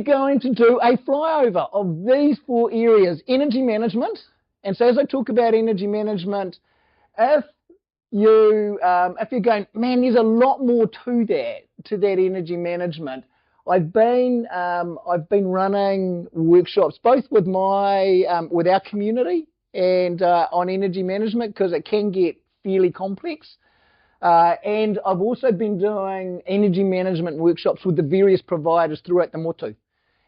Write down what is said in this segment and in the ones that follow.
going to do a flyover of these 4 areas: energy management. And so as I talk about energy management, if you're going, man, there's a lot more to that energy management. I've been running workshops both with with our community and on energy management, because it can get fairly complex. And I've also been doing energy management workshops with the various providers throughout the motu.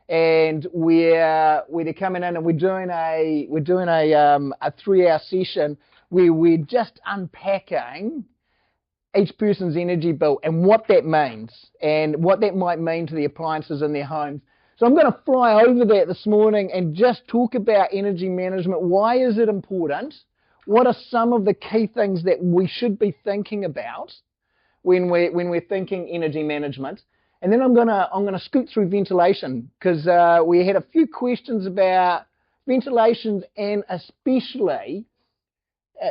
And where they're coming in and we're doing a 3-hour session where we're just unpacking each person's energy bill and what that means and what that might mean to the appliances in their homes. So I'm going to fly over that this morning and just talk about energy management. Why is it important? What are some of the key things that we should be thinking about when we're thinking energy management? And then I'm gonna scoot through ventilation, because we had a few questions about ventilations and especially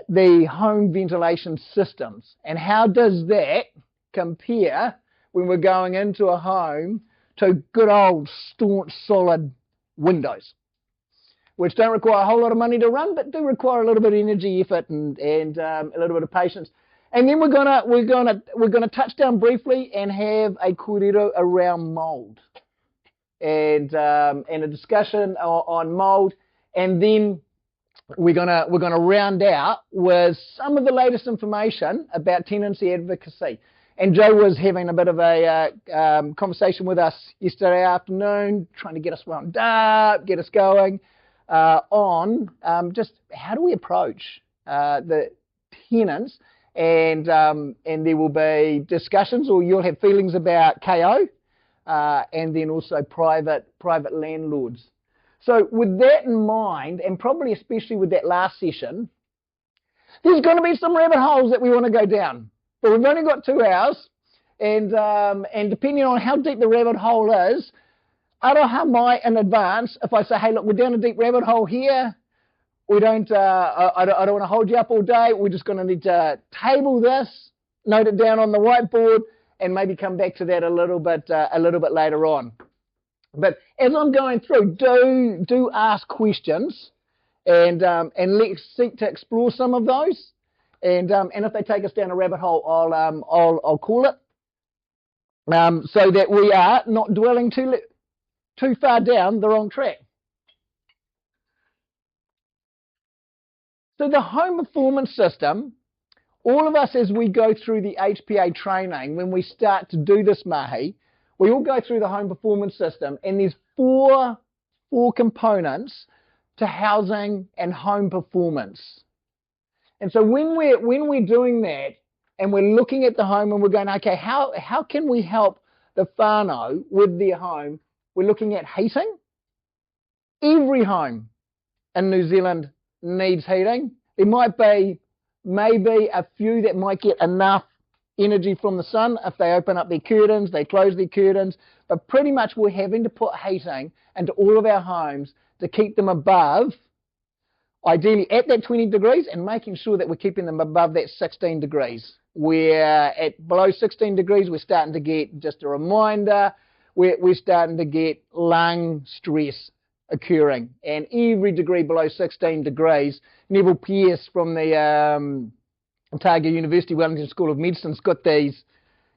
the home ventilation systems, and how does that compare when we're going into a home to good old staunch solid windows, which don't require a whole lot of money to run, but do require a little bit of energy, effort, and a little bit of patience. And then we're gonna touch down briefly and have a kōrero around mould, and a discussion on mould, and then we're gonna round out with some of the latest information about tenancy advocacy. And Joe was having a bit of a conversation with us yesterday afternoon, trying to get us wound up, get us going on just how do we approach the tenants. And there will be discussions, or you'll have feelings about KO, and then also private landlords. So with that in mind, and probably especially with that last session, there's going to be some rabbit holes that we want to go down. But we've only got 2 hours, and depending on how deep the rabbit hole is, aroha mai in advance, if I say, hey, look, we're down a deep rabbit hole here, we don't, I don't want to hold you up all day. We're just going to need to table this, note it down on the whiteboard, and maybe come back to that a little bit later on. But as I'm going through, do ask questions, and let's seek to explore some of those. And if they take us down a rabbit hole, I'll call it, so that we are not dwelling too far down the wrong track. So the home performance system, all of us as we go through the HPA training, when we start to do this mahi, we all go through the home performance system, and there's four components to housing and home performance. And so when we're doing that and we're looking at the home and we're going, okay, how can we help the whānau with their home? We're looking at heating. Every home in New Zealand needs heating. There might be maybe a few that might get enough energy from the sun if they open up their curtains, they close their curtains, but pretty much we're having to put heating into all of our homes to keep them above, ideally at that 20 degrees, and making sure that we're keeping them above that 16 degrees. We're at below 16 degrees, we're starting to get, just a reminder, we're starting to get lung stress occurring. And every degree below 16 degrees, Neville Pearce from the Otago University Wellington School of Medicine's got these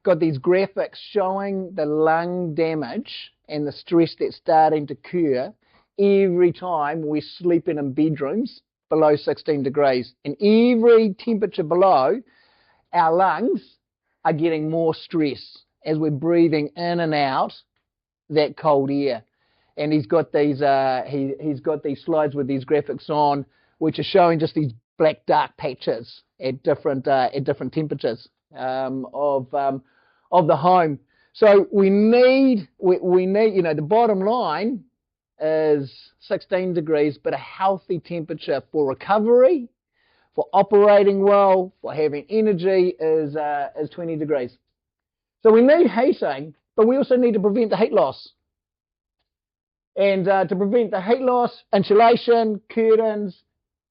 graphics showing the lung damage and the stress that's starting to occur every time we're sleeping in bedrooms below 16 degrees. And every temperature below, our lungs are getting more stress as we're breathing in and out that cold air. And he's got these slides with these graphics on, which are showing just these black dark patches at different temperatures of the home. So we need, you know, the bottom line is 16 degrees, but a healthy temperature for recovery, for operating well, for having energy is 20 degrees. So we need heating, but we also need to prevent the heat loss. And to prevent the heat loss, insulation, curtains,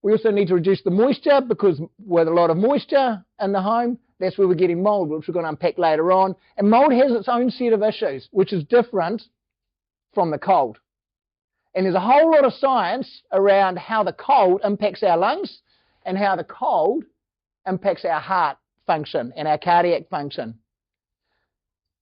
we also need to reduce the moisture, because with a lot of moisture in the home, that's where we're getting mould, which we're going to unpack later on. And mould has its own set of issues, which is different from the cold. And there's a whole lot of science around how the cold impacts our lungs and how the cold impacts our heart function and our cardiac function.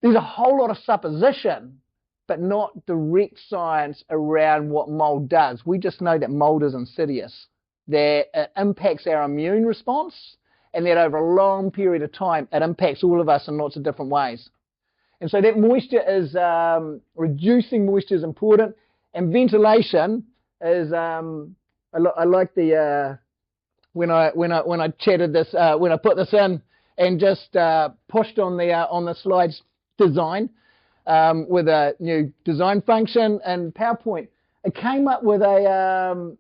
There's a whole lot of supposition, but not direct science around what mold does. We just know that mold is insidious, that it impacts our immune response, and that over a long period of time, it impacts all of us in lots of different ways. And so that moisture is, reducing moisture is important, and ventilation is, I like the, when I chatted this, when I put this in and just pushed on the slides design, with a new design function and PowerPoint, it came up with a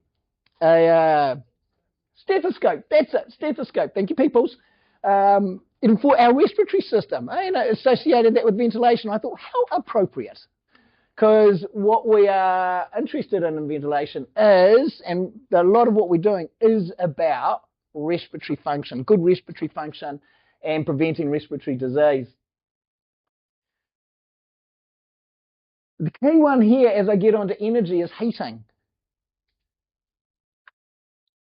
stethoscope. That's it, stethoscope. Thank you, peoples. For our respiratory system, associated that with ventilation. I thought, how appropriate, because what we are interested in ventilation is, and a lot of what we're doing is about respiratory function, good respiratory function, and preventing respiratory disease. The key one here, as I get onto energy, is heating.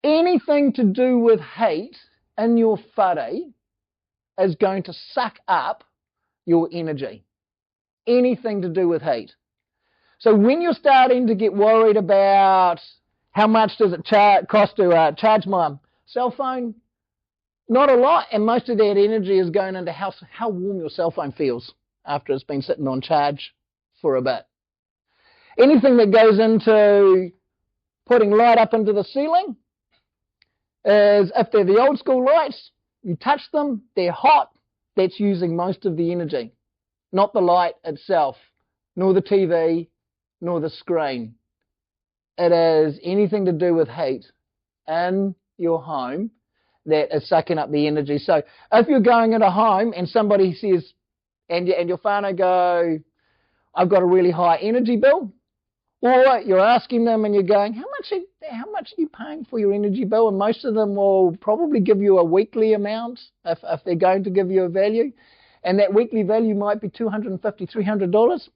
Anything to do with heat in your whare is going to suck up your energy. Anything to do with heat. So when you're starting to get worried about how much does it cost to charge my cell phone, not a lot, and most of that energy is going into how warm your cell phone feels after it's been sitting on charge for a bit. Anything that goes into putting light up into the ceiling is, if they're the old school lights, you touch them, they're hot, that's using most of the energy. Not the light itself, nor the TV, nor the screen. It is anything to do with heat in your home that is sucking up the energy. So if you're going into a home and somebody says, and your whānau go, I've got a really high energy bill, or you're asking them and you're going, how much are you paying for your energy bill? And most of them will probably give you a weekly amount if they're going to give you a value. And that weekly value might be $250, $300. It's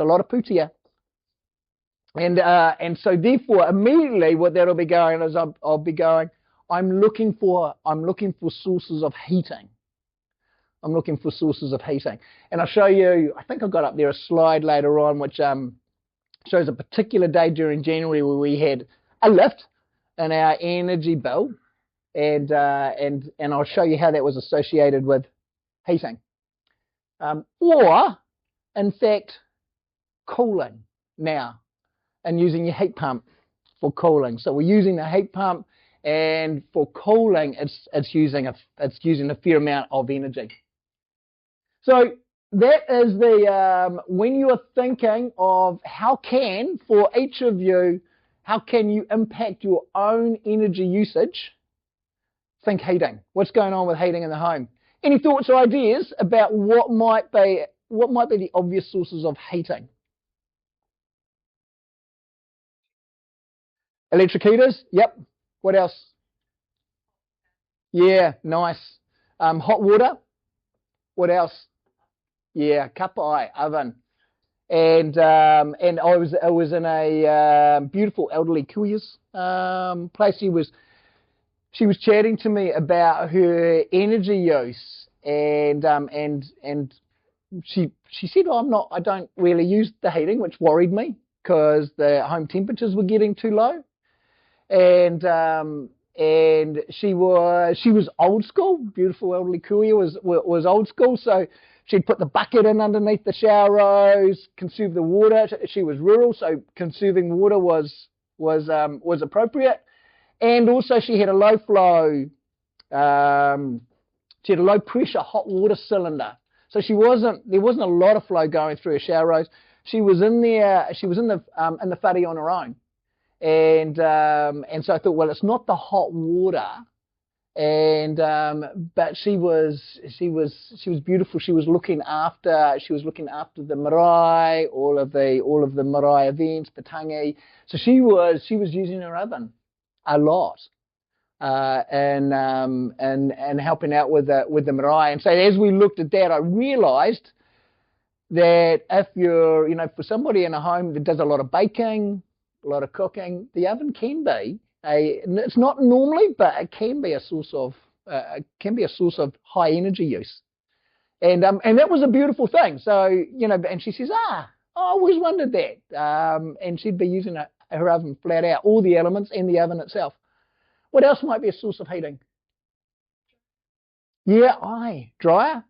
a lot of putia. And so therefore, immediately what that'll be going is I'll be going, I'm looking for sources of heating. I'm looking for sources of heating. And I'll show you, I think I've got up there a slide later on, which shows a particular day during January where we had a lift in our energy bill. And I'll show you how that was associated with heating. Or, in fact, cooling now, and using your heat pump for cooling. So we're using the heat pump, and for cooling, it's using a fair amount of energy. So that is the when you are thinking of how can you impact your own energy usage, think heating. What's going on with heating in the home? Any thoughts or ideas about what might be the obvious sources of heating? Electric heaters? Yep. What else? Yeah, nice. Hot water? What else? Yeah, kapai, oven. And I was in a beautiful elderly kuya's place. She was chatting to me about her energy use, and she said, I don't really use the heating, which worried me because the home temperatures were getting too low. And she was old school. Beautiful elderly kuya was old school, so she'd put the bucket in underneath the shower rose, conserve the water. She was rural, so conserving water was appropriate. And also she had a low flow, she had a low pressure hot water cylinder. So there wasn't a lot of flow going through her shower rose. She was in the whare on her own. And so I thought, well, it's not the hot water, but she was beautiful. She was looking after the marae, all of the marae events, the tangi. So she was using her oven a lot, and helping out with the marae. And so as we looked at that, I realised that if you're, for somebody in a home that does a lot of baking, a lot of cooking, the oven can be it's not normally, but it can be a source of high energy use. And that was a beautiful thing. So, and she says, I always wondered that. And she'd be using her oven flat out, all the elements and the oven itself. What else might be a source of heating? Yeah, dryer.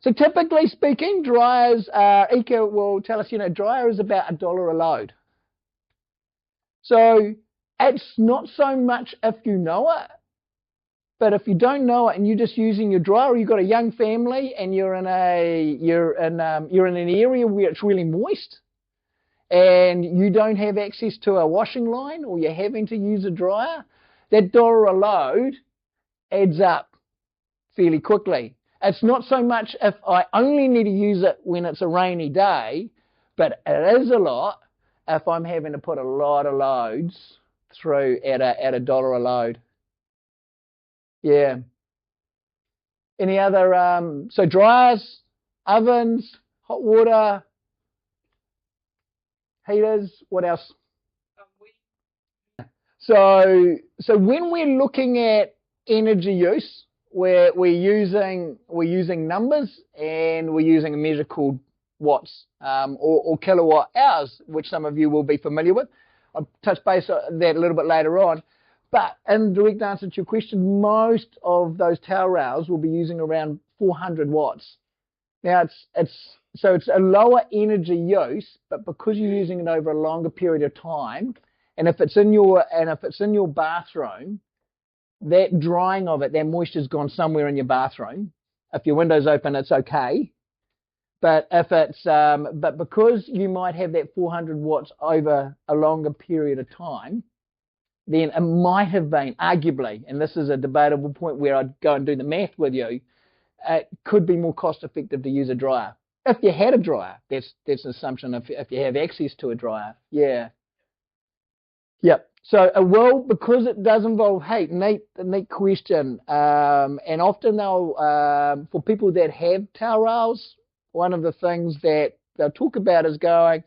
So typically speaking, dryers, Ika will tell us, dryer is about $1 a load. So it's not so much if you know it, but if you don't know it and you're just using your dryer, or you've got a young family and you're in an area where it's really moist and you don't have access to a washing line, or you're having to use a dryer, that $1 a load adds up fairly quickly. It's not so much if I only need to use it when it's a rainy day, but it is a lot if I'm having to put a lot of loads through at $1 a load. Yeah. Any other, so dryers, ovens, hot water, heaters, what else? So when we're looking at energy use, we're using numbers, and we're using a measure called watts or kilowatt hours, which some of you will be familiar with. I'll touch base on that a little bit later on. But in direct answer to your question, most of those towel rails will be using around 400 watts. Now it's a lower energy use, but because you're using it over a longer period of time, and if it's in your bathroom, that drying of it, that moisture's gone somewhere in your bathroom. If your window's open, it's okay. But if it's but because you might have that 400 watts over a longer period of time, then it might have been, arguably, and this is a debatable point where I'd go and do the math with you, it could be more cost effective to use a dryer. If you had a dryer, that's an assumption, if you have access to a dryer. Yeah. Yep. So, well, because it does involve heat, neat question. And often for people that have towel rails, one of the things that they'll talk about is going,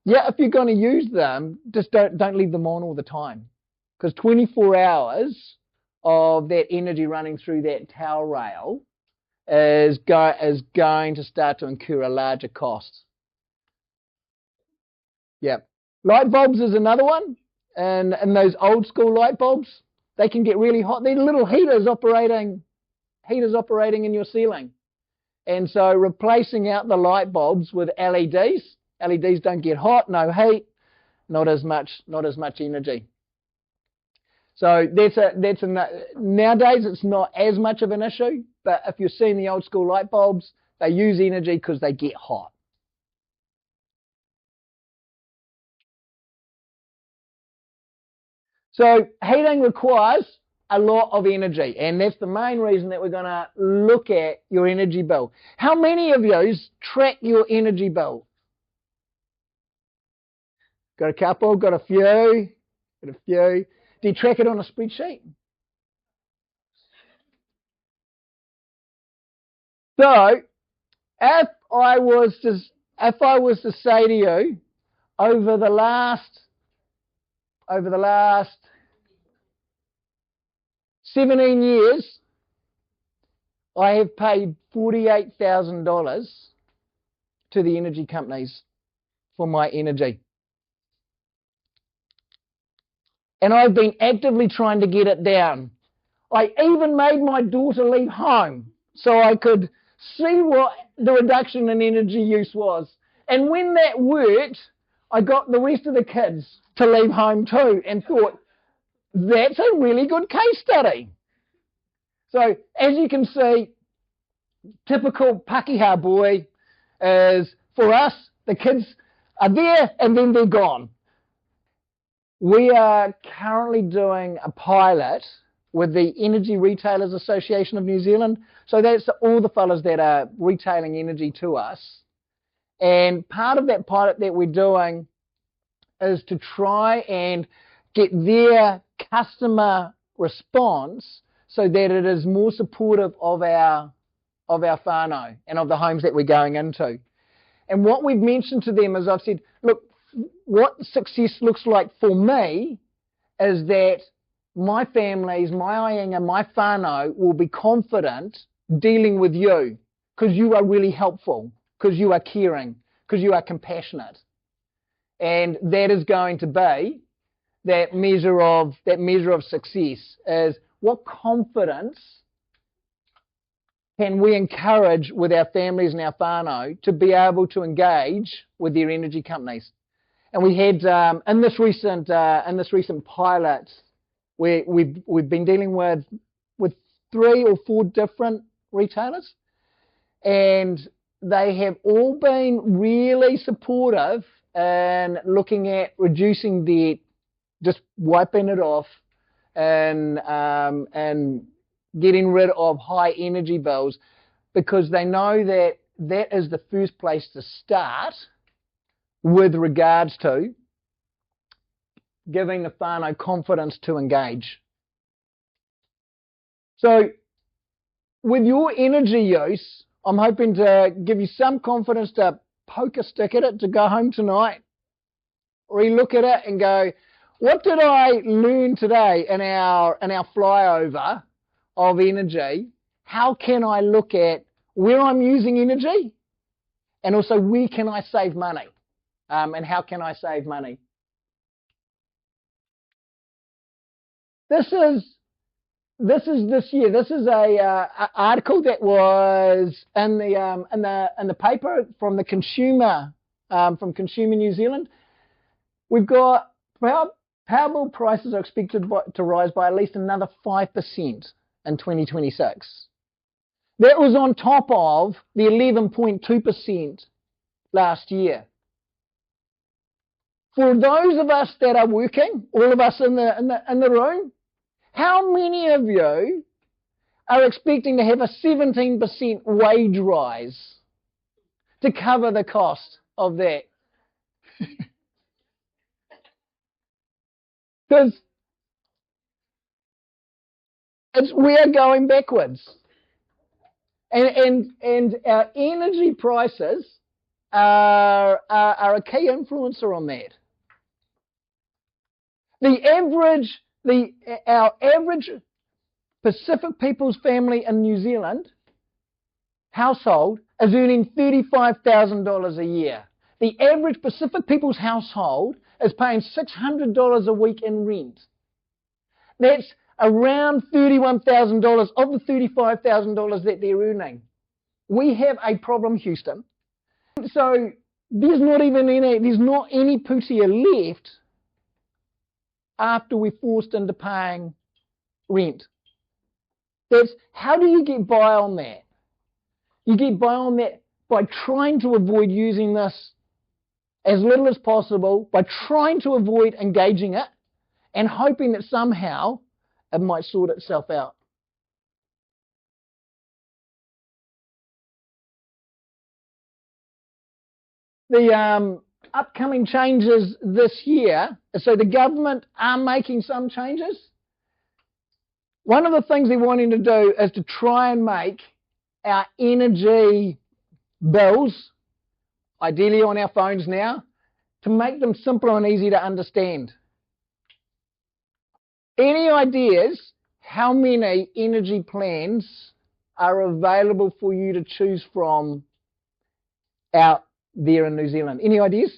yeah, if you're going to use them, just don't leave them on all the time. Because 24 hours of that energy running through that towel rail is going to start to incur a larger cost. Yep. Light bulbs is another one. And those old school light bulbs, they can get really hot. They're little heaters operating in your ceiling. And so replacing out the light bulbs with LEDs, LEDs don't get hot, no heat, not as much energy. So nowadays it's not as much of an issue, but if you're seeing the old school light bulbs, they use energy because they get hot. So heating requires a lot of energy, and that's the main reason that we're going to look at your energy bill. How many of you track your energy bill? Got a couple, got a few. Do you track it on a spreadsheet? So if I was to say to you, over the last 17 years, I have paid $48,000 to the energy companies for my energy. And I've been actively trying to get it down. I even made my daughter leave home so I could see what the reduction in energy use was. And when that worked, I got the rest of the kids to leave home too, and thought, that's a really good case study. So as you can see, typical Pakeha boy is, for us, the kids are there and then they're gone. We are currently doing a pilot with the Energy Retailers Association of New Zealand. So that's all the fellas that are retailing energy to us. And part of that pilot that we're doing is to try and get their customer response so that it is more supportive of our whānau and of the homes that we're going into. And what we've mentioned to them is I've said, look, what success looks like for me is that my families, my ainga, my whānau will be confident dealing with you because you are really helpful, because you are caring, because you are compassionate. And that is going to be that measure of success, is what confidence can we encourage with our families and our whānau to be able to engage with their energy companies. And we had in this recent pilot, we've been dealing with 3 or 4 different retailers, and they have all been really supportive in looking at reducing debt, just wiping it off, and getting rid of high energy bills, because they know that that is the first place to start with regards to giving the whānau confidence to engage. So with your energy use, I'm hoping to give you some confidence to poke a stick at it, to go home tonight, re-look at it and go, what did I learn today in our flyover of energy? How can I look at where I'm using energy, and also where can I save money? And how can I save money? This is this year. This is a article that was in the paper from the Consumer from Consumer New Zealand. We've got power bill prices are expected to rise by at least another 5% in 2026. That was on top of the 11.2% last year. For those of us that are working, all of us in the room, how many of you are expecting to have a 17% wage rise to cover the cost of that? Because we are going backwards. And our energy prices are a key influencer on that. Our average Pacific People's family in New Zealand household is earning $35,000 a year. The average Pacific People's household is paying $600 a week in rent. That's around $31,000 of the $35,000 that they're earning. We have a problem, Houston. So there's not any putia left after we're forced into paying rent. How do you get by on that? You get by on that by trying to avoid using this as little as possible, by trying to avoid engaging it, and hoping that somehow it might sort itself out. The upcoming changes this year, so the government are making some changes. One of the things they're wanting to do is to try and make our energy bills, ideally on our phones now, to make them simpler and easy to understand. Any ideas how many energy plans are available for you to choose from out there in New Zealand? Any ideas?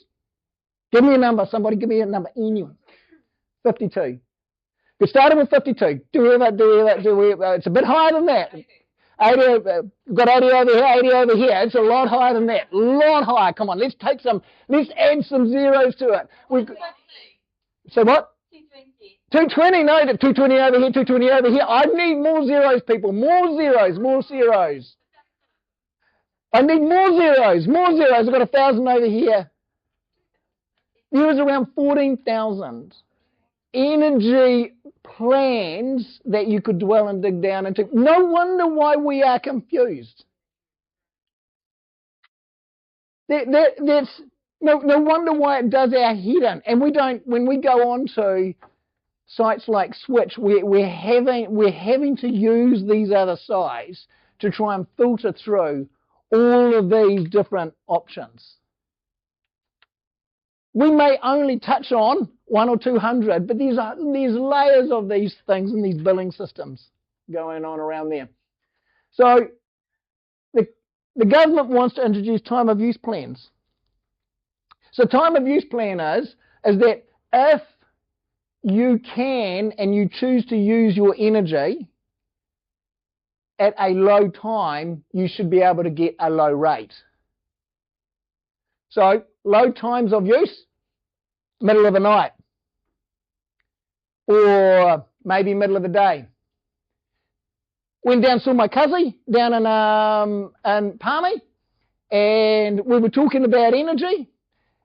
Give me a number. Somebody give me a number. Anyone? 52. We started with 52. It's a bit higher than that. 80, we've got 80 over here, 80 over here. It's a lot higher than that. A lot higher. Come on, let's add some zeros to it. So what? 220. No, 220 over here, 220 over here. I need more zeros, people. More zeros. I need more zeros. I've got 1,000 over here. There was around 14,000 energy plans that you could dwell and dig down into. No wonder why we are confused. That's no wonder why it does our head in. And we don't, when we go on to sites like Switch, we're having to use these other sites to try and filter through all of these different options. We may only touch on 100 or 200, but there's layers of these things and these billing systems going on around there. So the government wants to introduce time of use plans. So time of use plan is that if you can and you choose to use your energy at a low time, you should be able to get a low rate. So low times of use, middle of the night, or maybe middle of the day. Went down, saw my cousin down in Palmy, and we were talking about energy,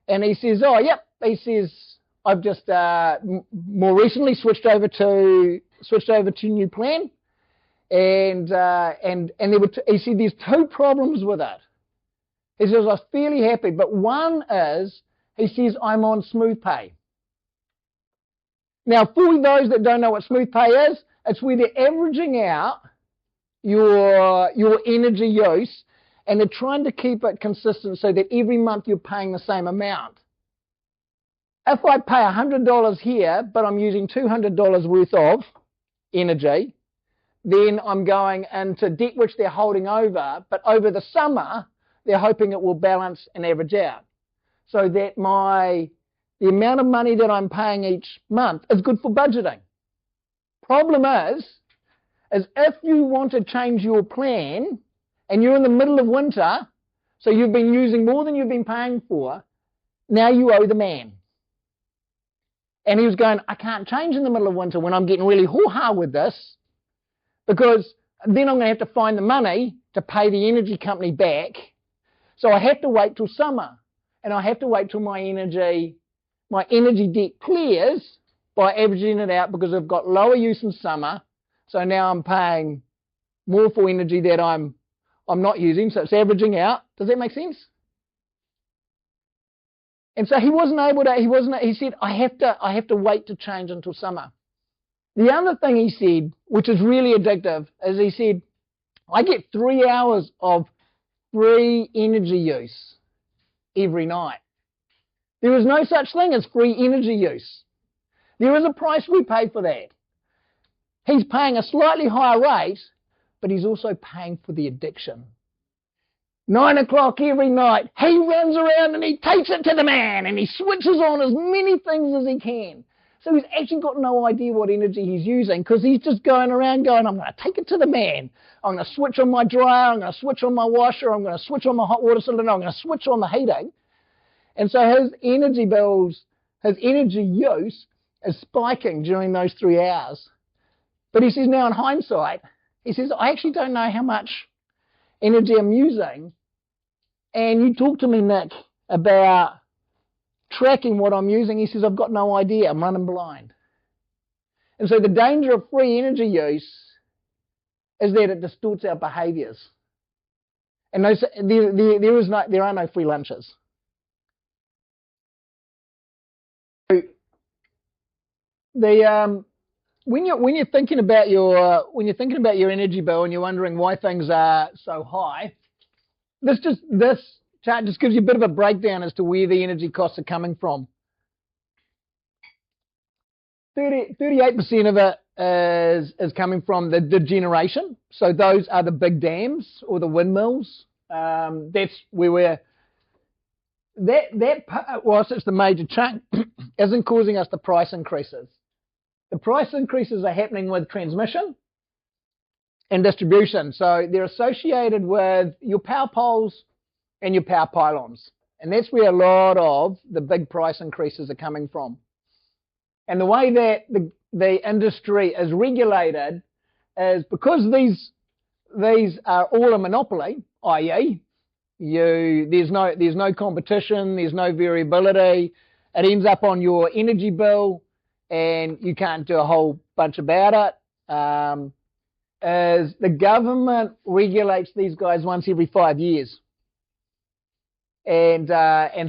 and he says, oh, yep, he says, I've just more recently switched over to new plan, and there were he said there's two problems with it. He says I was fairly happy, but one is he says I'm on smooth pay. Now, for those that don't know what smooth pay is, it's where they're averaging out your energy use, and they're trying to keep it consistent so that every month you're paying the same amount. If I pay $100 here, but I'm using $200 worth of energy, then I'm going into debt which they're holding over, but over the summer, they're hoping it will balance and average out. So that the amount of money that I'm paying each month is good for budgeting. Problem is if you want to change your plan and you're in the middle of winter, so you've been using more than you've been paying for, now you owe the man. And he was going, I can't change in the middle of winter when I'm getting really hoo-ha with this, because then I'm going to have to find the money to pay the energy company back. So I have to wait till summer, and I have to wait till my energy debt clears by averaging it out, because I've got lower use in summer. So now I'm paying more for energy that I'm not using. So it's averaging out. Does that make sense? And so he wasn't able to. He said, I have to wait to change until summer. The other thing he said, which is really addictive, is he said, I get 3 hours of free energy use every night. There is no such thing as free energy use. There is a price we pay for that. He's paying a slightly higher rate, but he's also paying for the addiction. 9 o'clock every night, he runs around and he takes it to the man, and he switches on as many things as he can. So he's actually got no idea what energy he's using, because he's just going around going, I'm going to take it to the man. I'm going to switch on my dryer. I'm going to switch on my washer. I'm going to switch on my hot water cylinder. I'm going to switch on the heating. And so his energy bills, his energy use is spiking during those 3 hours. But he says now in hindsight, he says, I actually don't know how much energy I'm using. And you talk to me, Nick, about tracking what I'm using. He says, I've got no idea. I'm running blind. And so the danger of free energy use is that it distorts our behaviours. And there are no free lunches. When you're thinking about your energy bill and you're wondering why things are so high, this chart just gives you a bit of a breakdown as to where the energy costs are coming from. 38% of it is coming from the generation. So those are the big dams or the windmills. That's where whilst it's the major chunk, isn't causing us the price increases. The price increases are happening with transmission and distribution. So they're associated with your power poles and your power pylons. And that's where a lot of the big price increases are coming from. And the way that the industry is regulated is because these are all a monopoly, i.e. there's no competition, there's no variability. It ends up on your energy bill, and you can't do a whole bunch about it. Is the government regulates these guys once every 5 years, and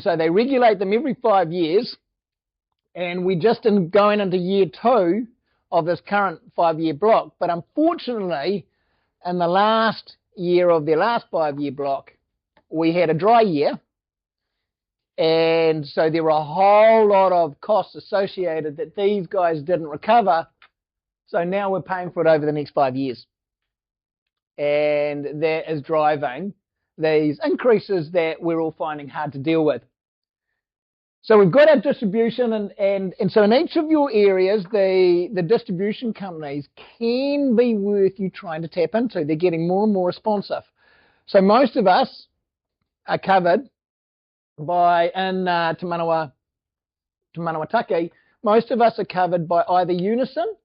so they regulate them every 5 years, and we're just going into year 2 of this current 5-year block. But unfortunately, in the last year of their last 5-year block, we had a dry year, and so there were a whole lot of costs associated that these guys didn't recover. So now we're paying for it over the next 5 years. And that is driving these increases that we're all finding hard to deal with. So we've got our distribution, and so in each of your areas, the distribution companies can be worth you trying to tap into. They're getting more and more responsive. So most of us are covered by, in Te Manawa Taki, most of us are covered by either Unison,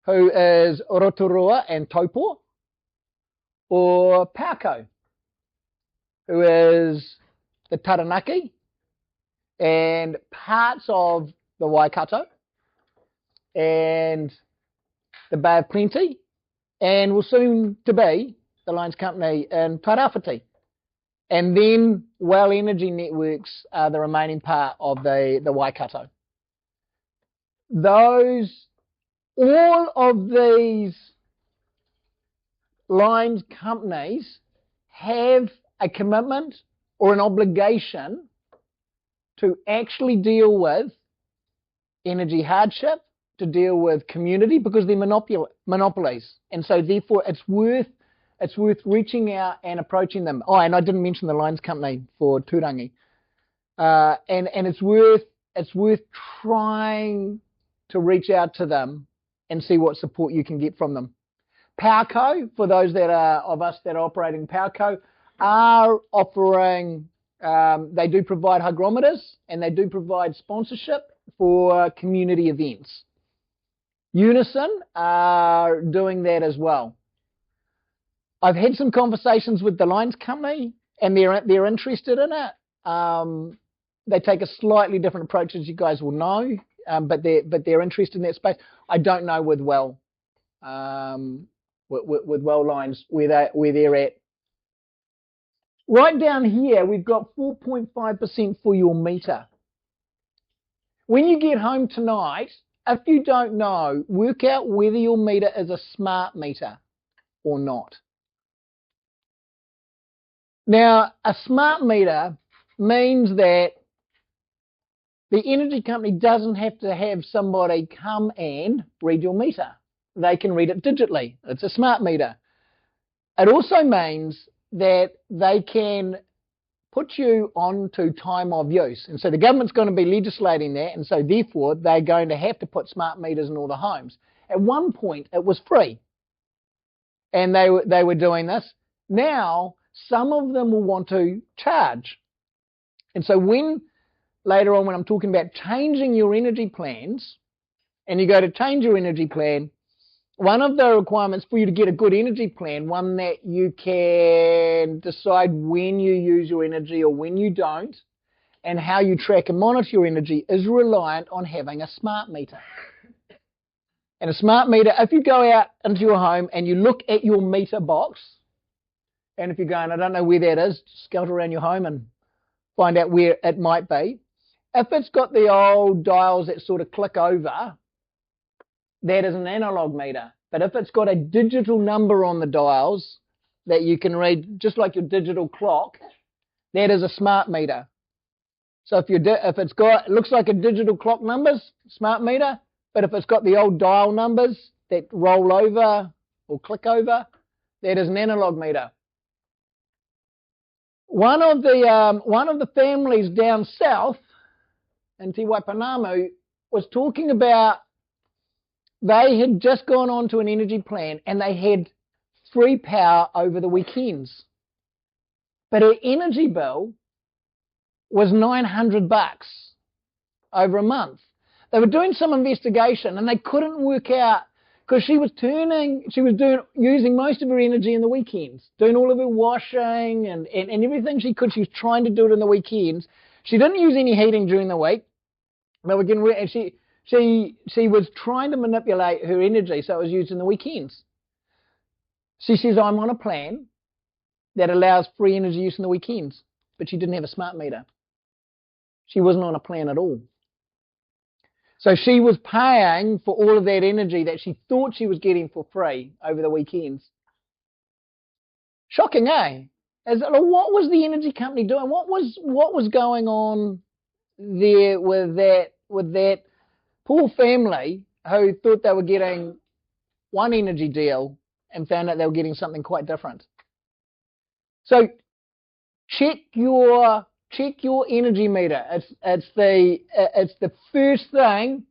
who is Rotorua and Taupo, or Pauko, who is the Taranaki and parts of the Waikato and the Bay of Plenty, and will soon to be the Lines Company in Tairāwhiti. And then Well Energy Networks are the remaining part of the Waikato. All of these lines companies have a commitment or an obligation to actually deal with energy hardship, to deal with community, because they're monopolies. And so therefore it's worth reaching out and approaching them. Oh, and I didn't mention the Lines Company for Turangi. And it's worth trying to reach out to them and see what support you can get from them. Pauko, for those of us that are operating Pauko, are offering, they do provide hygrometers and they do provide sponsorship for community events. Unison are doing that as well. I've had some conversations with the Lines Company and they're interested in it. They take a slightly different approach, as you guys will know, but they're interested in that space. I don't know with Well Lines where they're at. Right down here, we've got 4.5% for your meter. When you get home tonight, if you don't know, work out whether your meter is a smart meter or not. Now, a smart meter means that the energy company doesn't have to have somebody come and read your meter. They can read it digitally. It's a smart meter. It also means that they can put you on to time of use. And so the government's going to be legislating that, and so therefore they're going to have to put smart meters in all the homes. At one point, it was free. And they were doing this. Now, some of them will want to charge. And so later on when I'm talking about changing your energy plans, and you go to change your energy plan, one of the requirements for you to get a good energy plan, one that you can decide when you use your energy or when you don't, and how you track and monitor your energy, is reliant on having a smart meter. And a smart meter, if you go out into your home and you look at your meter box, and if you're going, I don't know where that is, scout around your home and find out where it might be. If it's got the old dials that sort of click over, that is an analog meter. But if it's got a digital number on the dials that you can read, just like your digital clock, that is a smart meter. So if it's got, it looks like a digital clock numbers, smart meter, but if it's got the old dial numbers that roll over or click over, that is an analog meter. One of the families down south in Te Waipanamu was talking about they had just gone on to an energy plan and they had free power over the weekends. But her energy bill was $900 over a month. They were doing some investigation and they couldn't work out, because she was using most of her energy in the weekends, doing all of her washing and everything she could. She was trying to do it in the weekends. She didn't use any heating during the week. But she was trying to manipulate her energy so it was used in the weekends. She says, I'm on a plan that allows free energy use in the weekends, but she didn't have a smart meter. She wasn't on a plan at all. So she was paying for all of that energy that she thought she was getting for free over the weekends. Shocking, eh? what was the energy company doing? What was going on there with that poor family who thought they were getting one energy deal and found out they were getting something quite different? So check your energy meter. It's the first thing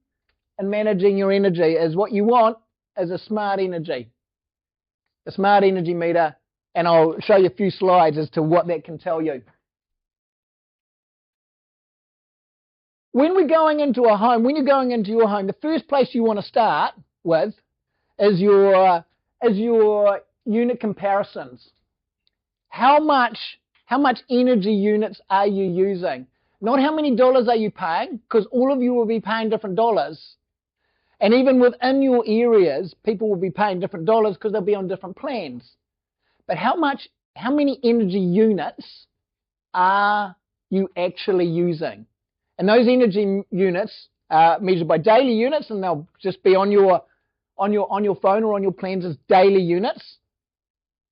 in managing your energy. Is what you want is a smart energy meter, and I'll show you a few slides as to what that can tell you. When we're going into a home, when you're going into your home, the first place you want to start with is your unit comparisons. How much energy units are you using? Not how many dollars are you paying, because all of you will be paying different dollars. And even within your areas, people will be paying different dollars because they'll be on different plans. But how many energy units are you actually using? And those energy units are measured by daily units, and they'll just be on your phone or on your plans as daily units.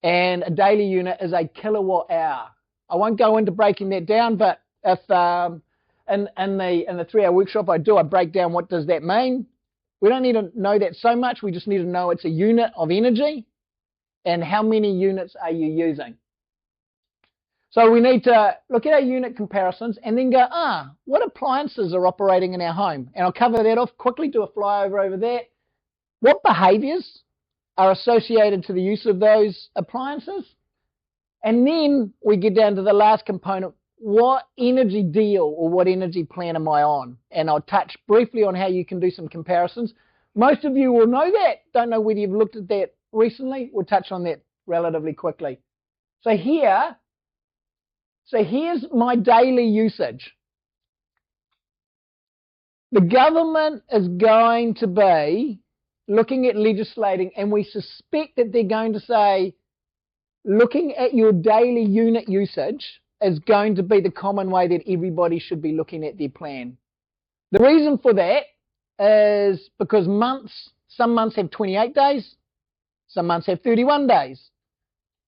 And a daily unit is a kilowatt hour. I won't go into breaking that down, but if in the 3-hour workshop I break down what does that mean. We don't need to know that so much. We just need to know it's a unit of energy and how many units are you using. So we need to look at our unit comparisons and then go, what appliances are operating in our home? And I'll cover that off quickly, do a flyover over that. What behaviours are associated to the use of those appliances? And then we get down to the last component, what energy deal or what energy plan am I on? And I'll touch briefly on how you can do some comparisons. Most of you will know that. Don't know whether you've looked at that recently. We'll touch on that relatively quickly. So here's my daily usage. The government is going to be looking at legislating, and we suspect that they're going to say, looking at your daily unit usage is going to be the common way that everybody should be looking at their plan. The reason for that is because some months have 28 days, some months have 31 days.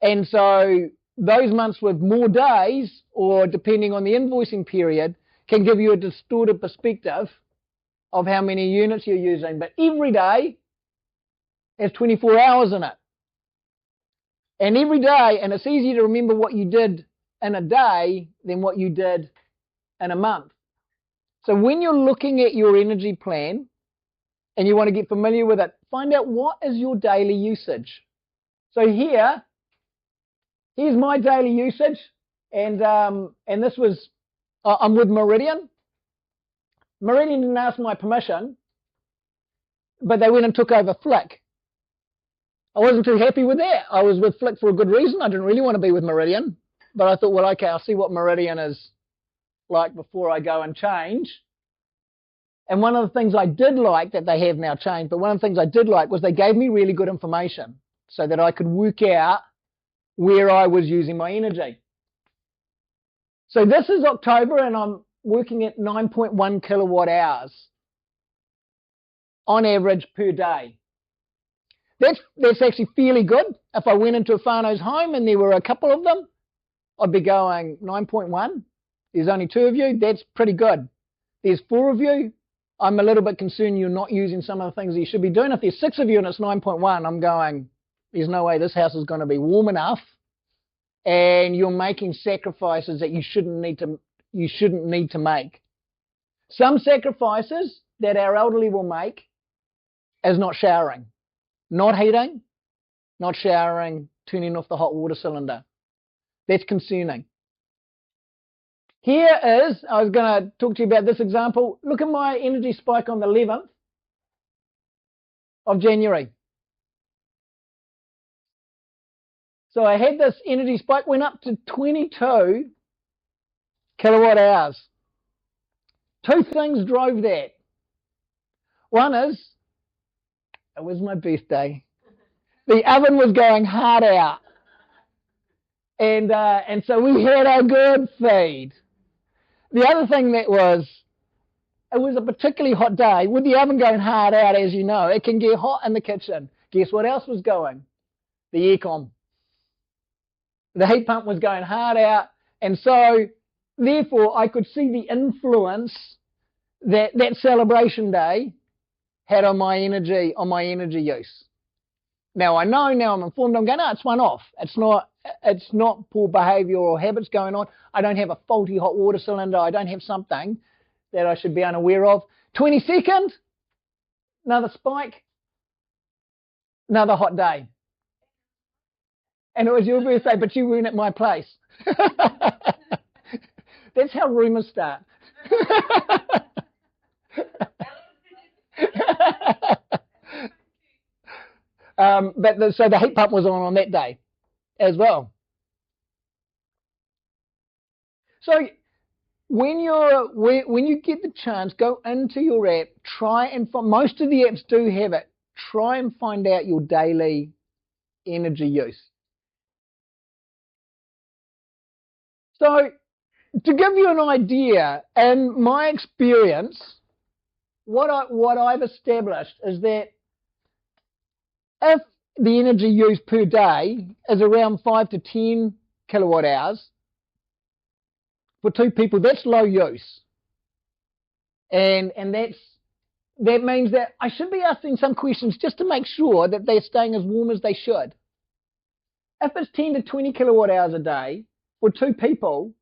And so those months with more days, or depending on the invoicing period, can give you a distorted perspective of how many units you're using. But every day has 24 hours in it. And every day, and it's easier to remember what you did in a day than what you did in a month. So when you're looking at your energy plan and you want to get familiar with it, find out what is your daily usage. So here's my daily usage, and this was, I'm with Meridian. Meridian didn't ask my permission, but they went and took over Flick. I wasn't too happy with that. I was with Flick for a good reason. I didn't really want to be with Meridian, but I thought, well, okay, I'll see what Meridian is like before I go and change. And one of the things I did like, that they have now changed, but one of the things I did like was they gave me really good information so that I could work out where I was using my energy. So this is October, and I'm working at 9.1 kilowatt hours on average per day. That's actually fairly good. If I went into a whānau's home and there were a couple of them, I'd be going 9.1. There's only 2 of you. That's pretty good. There's 4 of you. I'm a little bit concerned you're not using some of the things that you should be doing. If there's 6 of you and it's 9.1, I'm going, there's no way this house is going to be warm enough, and you're making sacrifices that you shouldn't need to make. Some sacrifices that our elderly will make is not showering, not heating, not showering, turning off the hot water cylinder. That's concerning. Here is, I was going to talk to you about this example. Look at my energy spike on the 11th of January. So I had this energy spike, went up to 22 kilowatt hours. 2 things drove that. One is, it was my birthday. The oven was going hard out. And so we had a good feed. The other thing that was, it was a particularly hot day. With the oven going hard out, as you know, it can get hot in the kitchen. Guess what else was going? The aircon. The heat pump was going hard out, and so therefore I could see the influence that that celebration day had on my energy use. Now I know, now I'm informed, I'm going, no, it's one off. It's not poor behaviour or habits going on. I don't have a faulty hot water cylinder. I don't have something that I should be unaware of. 22nd, another spike, another hot day. And it was your birthday, but you weren't at my place. That's how rumours start. So the heat pump was on that day as well. So when you get the chance, go into your app, try and find, most of the apps do have it, try and find out your daily energy use. So to give you an idea, in my experience, what I've established is that if the energy used per day is around 5 to 10 kilowatt hours for two people, that's low use. And that means that I should be asking some questions just to make sure that they're staying as warm as they should. If it's 10 to 20 kilowatt hours a day for two people,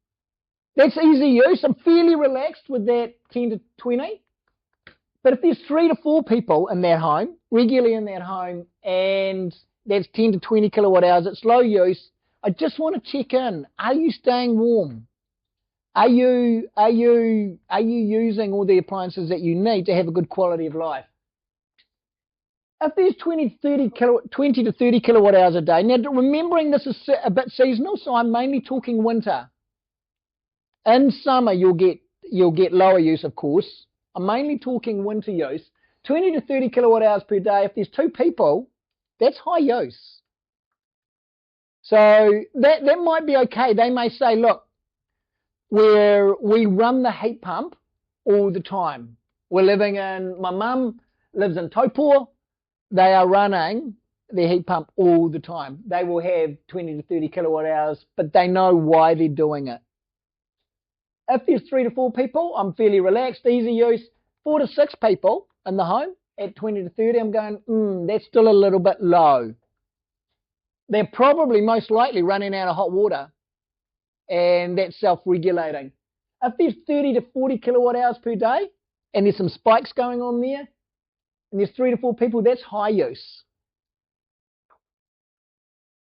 that's easy use. I'm fairly relaxed with that 10 to 20. But if there's 3 to 4 people in that home, regularly in that home, and that's 10 to 20 kilowatt hours, it's low use, I just want to check in. Are you staying warm? Are you using all the appliances that you need to have a good quality of life? If there's 20 to 30 kilowatt hours a day, now remembering this is a bit seasonal, so I'm mainly talking winter. In summer, you'll get lower use, of course. I'm mainly talking winter use. 20 to 30 kilowatt hours per day. If there's two people, that's high use. So that might be okay. They may say, look, we run the heat pump all the time. My mum lives in Taupō. They are running their heat pump all the time. They will have 20 to 30 kilowatt hours, but they know why they're doing it. If there's 3 to 4 people, I'm fairly relaxed, easy use. 4 to 6 people in the home at 20 to 30, I'm going, that's still a little bit low. They're probably most likely running out of hot water, and that's self-regulating. If there's 30 to 40 kilowatt hours per day, and there's some spikes going on there, and there's 3 to 4 people, that's high use.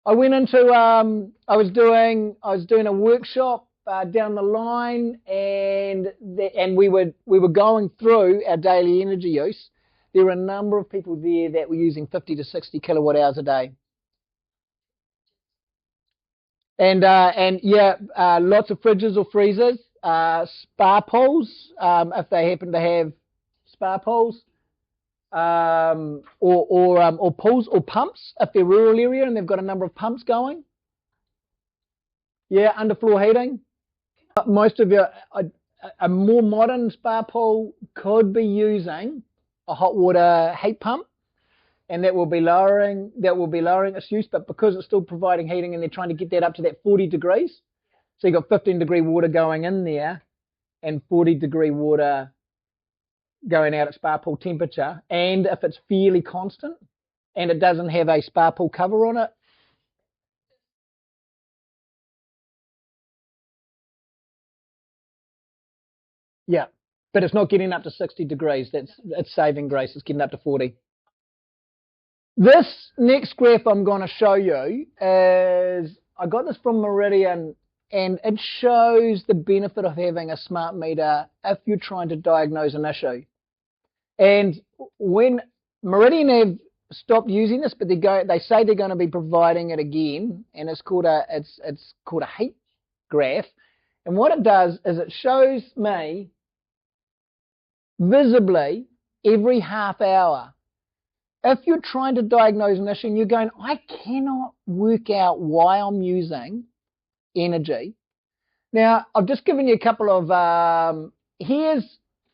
I went into, I was doing a workshop down the line, and we were going through our daily energy use. There were a number of people there that were using 50 to 60 kilowatt hours a day. And yeah, lots of fridges or freezers, spa pools, if they happen to have spa pools, or pools or pumps if they're rural area and they've got a number of pumps going. Yeah, underfloor heating. Most of a more modern spa pool could be using a hot water heat pump, and that will be lowering its use, but because it's still providing heating and they're trying to get that up to that 40 degrees, so you've got 15 degree water going in there and 40 degree water going out at spa pool temperature, and if it's fairly constant and it doesn't have a spa pool cover on it, yeah, but it's not getting up to 60 degrees. It's saving grace. It's getting up to 40. This next graph I'm going to show you is, I got this from Meridian, and it shows the benefit of having a smart meter if you're trying to diagnose an issue. And when Meridian have stopped using this, but they say they're going to be providing it again, and it's called a heat graph. And what it does is it shows me visibly every half hour. If you're trying to diagnose an issue and you're going, I cannot work out why I'm using energy. Now, I've just given you a couple of,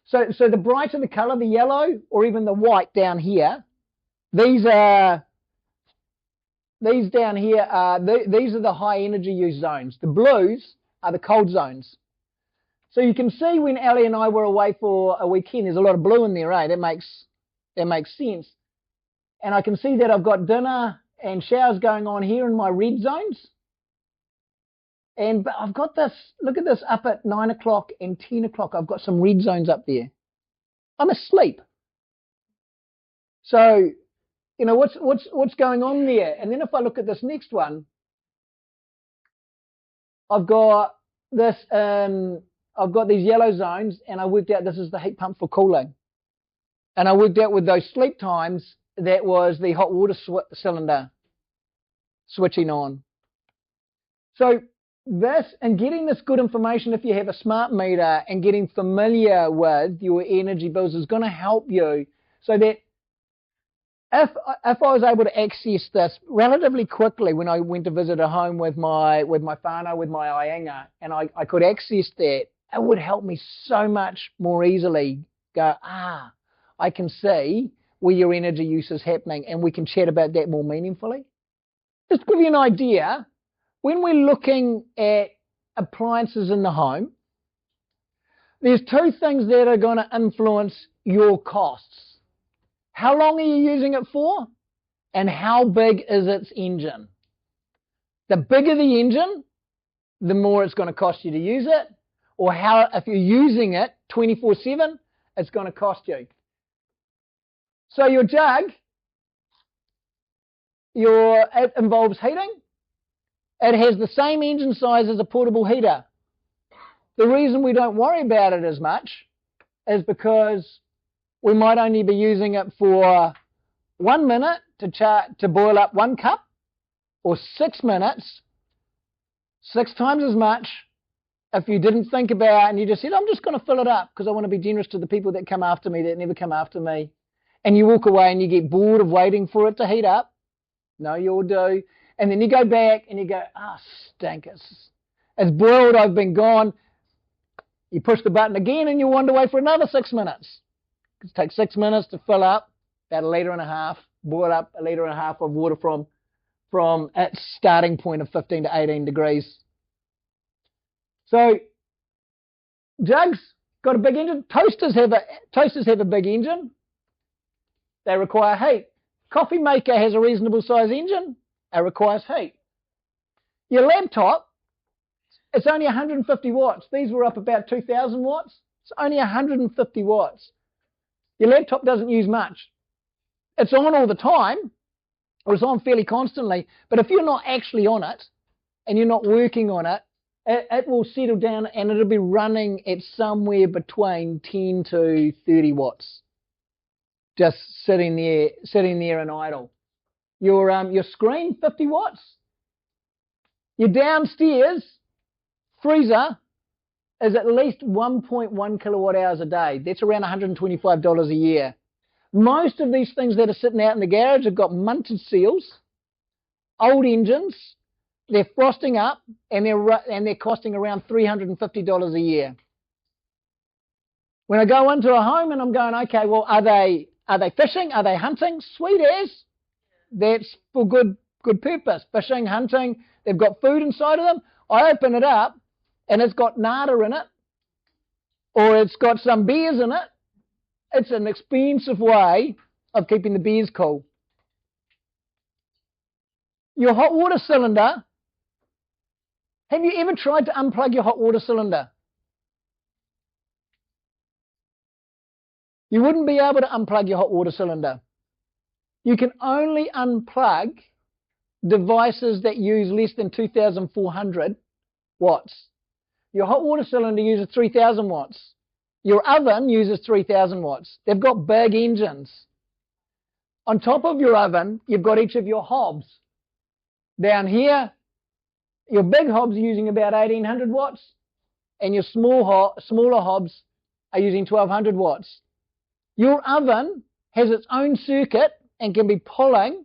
so the brighter the colour, the yellow or even the white down here, these are these down here are, these are the high energy use zones. The blues are the cold zones. So you can see when Ali and I were away for a weekend, there's a lot of blue in there, eh? That makes sense. And I can see that I've got dinner and showers going on here in my red zones. But I've got this, look at this, up at 9 o'clock and 10 o'clock. I've got some red zones up there. I'm asleep. So, you know, what's going on there? And then if I look at this next one, I've got this, I've got these yellow zones, and I worked out this is the heat pump for cooling. And I worked out with those sleep times, that was the hot water cylinder switching on. So this, and getting this good information, if you have a smart meter, and getting familiar with your energy bills is going to help you, so that if I was able to access this relatively quickly when I went to visit a home with my whānau, with my aianga, and I could access that, it would help me so much more easily go, I can see where your energy use is happening, and we can chat about that more meaningfully. Just to give you an idea, when we're looking at appliances in the home, there's two things that are going to influence your costs. How long are you using it for? And how big is its engine? The bigger the engine, the more it's going to cost you to use it. Or how, if you're using it 24/7, it's going to cost you. So your jug, it involves heating. It has the same engine size as a portable heater. The reason we don't worry about it as much is because we might only be using it for 1 minute to boil up 1 cup, or 6 minutes, 6 times as much. If you didn't think about it and you just said, I'm just going to fill it up because I want to be generous to the people that come after me, that never come after me. And you walk away and you get bored of waiting for it to heat up. No, you'll do. And then you go back and you go, stinkers. It's boiled, I've been gone. You push the button again and you wander away for another 6 minutes. It takes 6 minutes to fill up about 1.5 litres, boil up 1.5 litres of water from its starting point of 15 to 18 degrees. So jugs got a big engine. Toasters have a big engine. They require heat. Coffee maker has a reasonable size engine. It requires heat. Your laptop, it's only 150 watts. These were up about 2,000 watts. It's only 150 watts. Your laptop doesn't use much. It's on all the time, or it's on fairly constantly. But if you're not actually on it, and you're not working on it, it will settle down and it'll be running at somewhere between 10 to 30 watts. Just sitting there and idle. Your screen, 50 watts. Your downstairs freezer is at least 1.1 kilowatt hours a day. That's around $125 a year. Most of these things that are sitting out in the garage have got munted seals, old engines. They're frosting up, and they're costing around $350 a year. When I go into a home and I'm going, okay, well, are they fishing? Are they hunting? Sweet as. That's for good purpose. Fishing, hunting. They've got food inside of them. I open it up, and it's got nata in it, or it's got some beers in it. It's an expensive way of keeping the beers cool. Your hot water cylinder. Have you ever tried to unplug your hot water cylinder? You wouldn't be able to unplug your hot water cylinder. You can only unplug devices that use less than 2,400 watts. Your hot water cylinder uses 3,000 watts. Your oven uses 3,000 watts. They've got big engines. On top of your oven, you've got each of your hobs. Down here, your big hobs are using about 1,800 watts, and your smaller hobs are using 1,200 watts. Your oven has its own circuit and can be pulling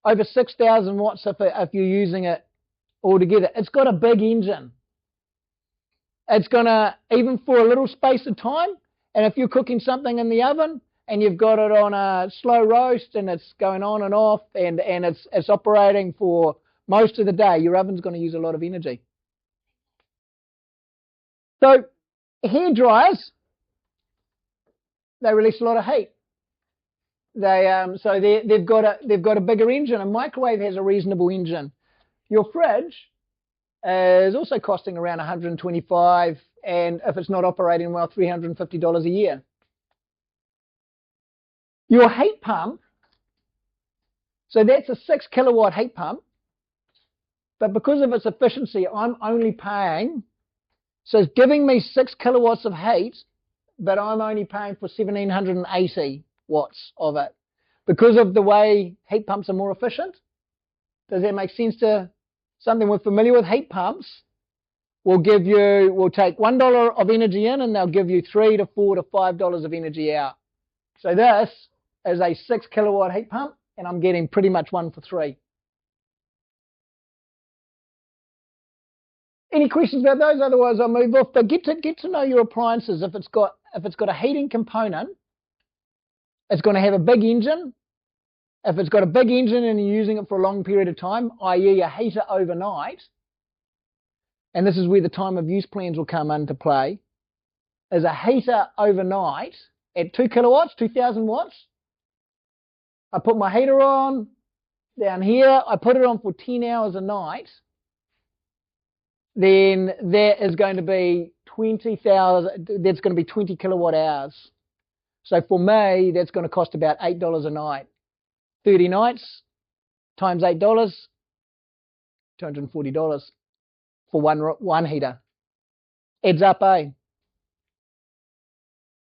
over 6,000 watts if you're using it altogether. It's got a big engine. It's going to, even for a little space of time, and if you're cooking something in the oven and you've got it on a slow roast and it's going on and off and it's operating for most of the day, your oven's going to use a lot of energy. So hair dryers, they release a lot of heat. They've got a bigger engine. A microwave has a reasonable engine. Your fridge is also costing around $125, and if it's not operating well, $350 a year. Your heat pump, so that's a 6 kilowatt heat pump, but because of its efficiency, I'm only paying, so it's giving me 6 kilowatts of heat, but I'm only paying for 1,780 watts of it because of the way heat pumps are more efficient. Does that make sense to something we're familiar with? Heat pumps will take $1 of energy in and they'll give you $3 to $4 to $5 of energy out. So this is a 6 kilowatt heat pump and I'm getting pretty much 1 for 3. Any questions about those? Otherwise I'll move off. But get to know your appliances. If it's got a heating component, it's going to have a big engine. If it's got a big engine and you're using it for a long period of time, i.e. a heater overnight, and this is where the time of use plans will come into play, is a heater overnight at 2 kilowatts, 2,000 watts. I put my heater on down here, I put it on for 10 hours a night, then that is going to be 20,000, that's going to be 20 kilowatt hours. So for me, that's going to cost about $8 a night. 30 nights times $8, $240 for one heater. Adds up, eh?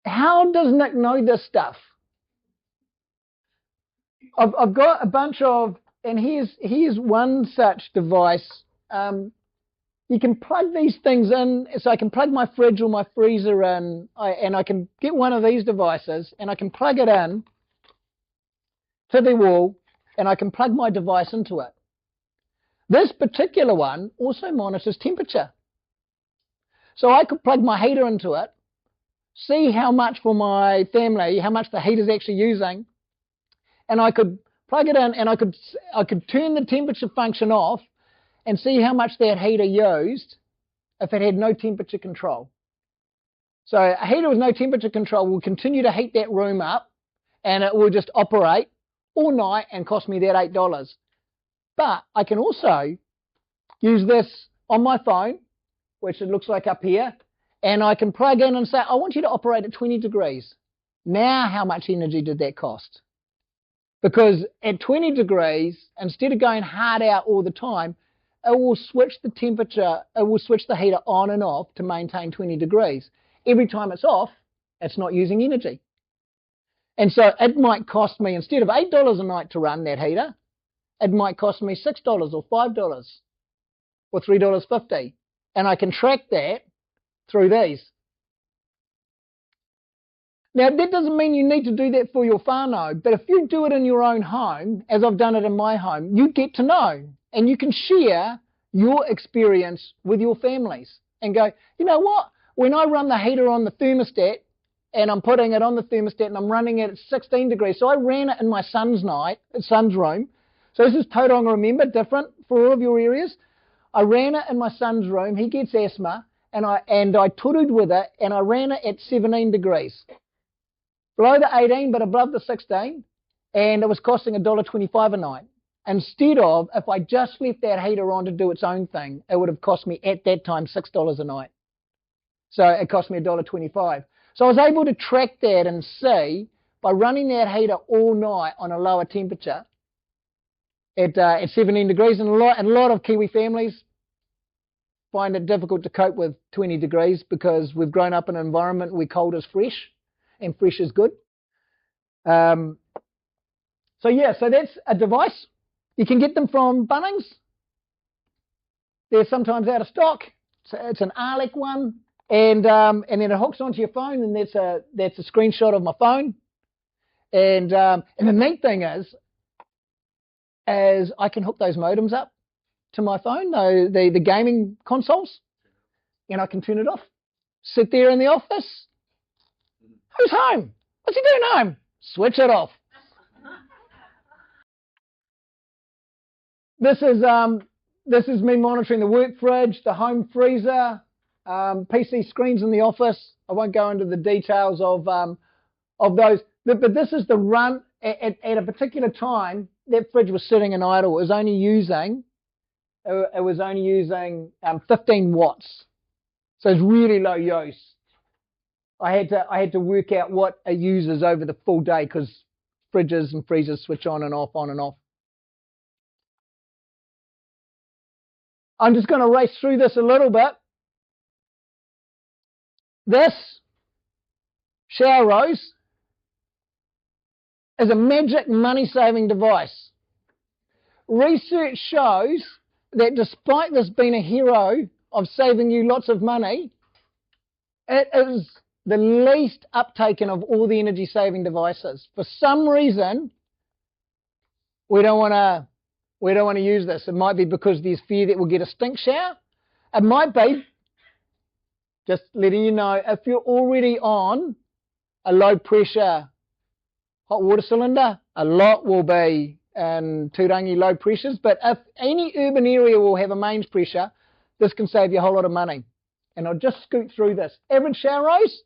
How does Nick know this stuff? I've got a bunch of, and here's one such device. You can plug these things in, so I can plug my fridge or my freezer in, and I can get one of these devices, and I can plug it in to the wall, and I can plug my device into it. This particular one also monitors temperature. So I could plug my heater into it, see how much for my family, how much the heater's actually using, and I could plug it in and I could turn the temperature function off and see how much that heater used if it had no temperature control. So a heater with no temperature control will continue to heat that room up and it will just operate all night and cost me that $8. But I can also use this on my phone, which it looks like up here, and I can plug in and say, I want you to operate at 20 degrees. Now how much energy did that cost? Because at 20 degrees, instead of going hard out all the time, it will switch the temperature, it will switch the heater on and off to maintain 20 degrees. Every time it's off, it's not using energy. And so it might cost me, instead of $8 a night to run that heater, it might cost me $6 or $5 or $3.50. And I can track that through these. Now, that doesn't mean you need to do that for your whānau, but if you do it in your own home, as I've done it in my home, you get to know and you can share your experience with your families and go, you know what, when I run the heater on the thermostat and I'm putting it on the thermostat and I'm running it at 16 degrees, so I ran it in my son's room. So this is Tauranga, remember, different for all of your areas. I ran it in my son's room, he gets asthma, and I turued with it and I ran it at 17 degrees. Below the 18, but above the 16, and it was costing $1.25 a night. Instead of, if I just left that heater on to do its own thing, it would have cost me at that time $6 a night. So it cost me $1.25. So I was able to track that and see, by running that heater all night on a lower temperature at 17 degrees, and a lot of Kiwi families find it difficult to cope with 20 degrees because we've grown up in an environment where cold is fresh and fresh is good. So that's a device. You can get them from Bunnings. They're sometimes out of stock. So it's an Arlec one, and then it hooks onto your phone, and that's a screenshot of my phone. And the neat thing is I can hook those modems up to my phone, the gaming consoles, and I can turn it off. Sit there in the office. Who's home? What's he doing home? switch it off. This is me monitoring the work fridge, the home freezer, PC screens in the office. I won't go into the details of those, but this is the run at a particular time. That fridge was sitting in idle. It was only using 15 watts, so it's really low use. I had to work out what it uses over the full day because fridges and freezers switch on and off, on and off. I'm just going to race through this a little bit. This shower rose is a magic money-saving device. Research shows that despite this being a hero of saving you lots of money, it is the least uptaken of all the energy-saving devices. For some reason, we don't want to use this. It might be because there's fear that we'll get a stink shower. It might be, just letting you know, if you're already on a low-pressure hot water cylinder, a lot will be in Turangi low pressures, but if any urban area will have a mains pressure, this can save you a whole lot of money. And I'll just scoot through this. Average shower rose,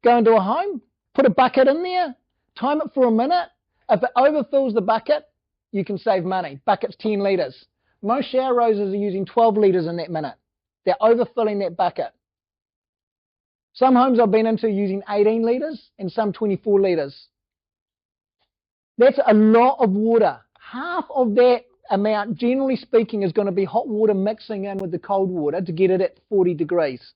go into a home, put a bucket in there, time it for a minute. If it overfills the bucket, you can save money. Bucket's 10 litres. Most shower roses are using 12 litres in that minute. They're overfilling that bucket. Some homes I've been into using 18 litres and some 24 litres. That's a lot of water. Half of that amount, generally speaking, is going to be hot water mixing in with the cold water to get it at 40 degrees.